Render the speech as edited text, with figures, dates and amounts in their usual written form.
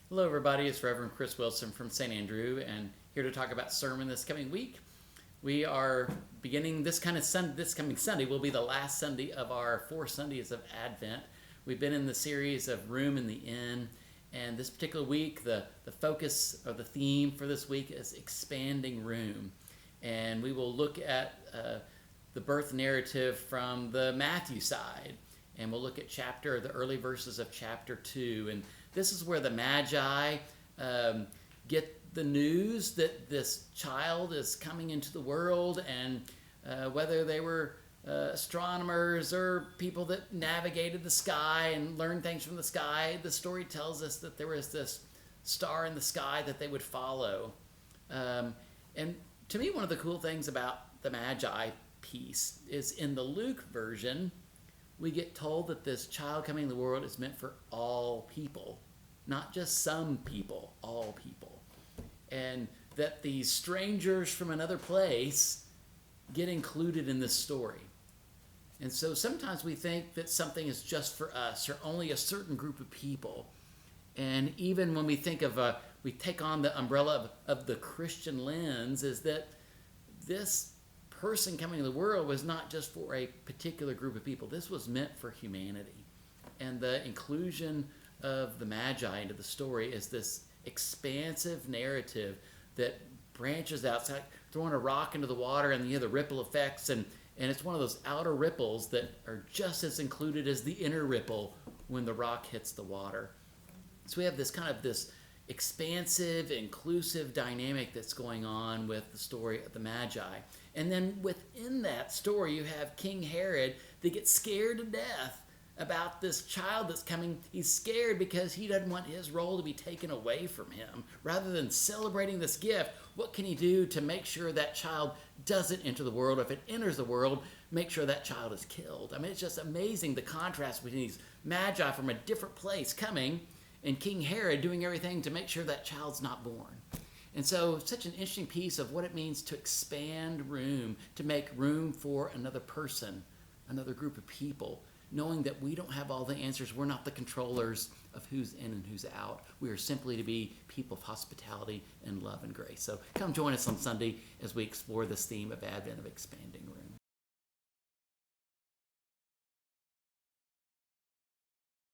Hello, everybody. It's Reverend Chris Wilson from St. Andrew, and here to talk about sermon this coming week. We are beginning this coming Sunday will be the last Sunday of our 4 Sundays of Advent. We've been in the series of Room in the Inn, and this particular week, the focus or the theme for this week is expanding room. And we will look at the birth narrative from the Matthew side, and we'll look at the early verses of chapter 2. And this is where the Magi get the news that this child is coming into the world, and whether they were astronomers or people that navigated the sky and learned things from the sky, the story tells us that there was this star in the sky that they would follow. And to me, one of the cool things about the Magi piece is in the Luke version, we get told that this child coming in the world is meant for all people, not just some people, all people. And that these strangers from another place get included in this story. And so sometimes we think that something is just for us or only a certain group of people. And even when we think of, we take on the umbrella of the Christian lens, is that this person coming into the world was not just for a particular group of people. This was meant for humanity. And the inclusion of the Magi into the story is this expansive narrative that branches out. It's like throwing a rock into the water and the ripple effects, and it's one of those outer ripples that are just as included as the inner ripple when the rock hits the water. So we have this expansive, inclusive dynamic that's going on with the story of the Magi. And then within that story, you have King Herod that gets scared to death about this child that's coming. He's scared because he doesn't want his role to be taken away from him. Rather than celebrating this gift, what can he do to make sure that child doesn't enter the world? Or if it enters the world, make sure that child is killed. I mean, it's just amazing the contrast between these Magi from a different place coming and King Herod doing everything to make sure that child's not born. And so such an interesting piece of what it means to expand room, to make room for another person, another group of people, knowing that we don't have all the answers. We're not the controllers of who's in and who's out. We are simply to be people of hospitality and love and grace. So come join us on Sunday as we explore this theme of Advent, of expanding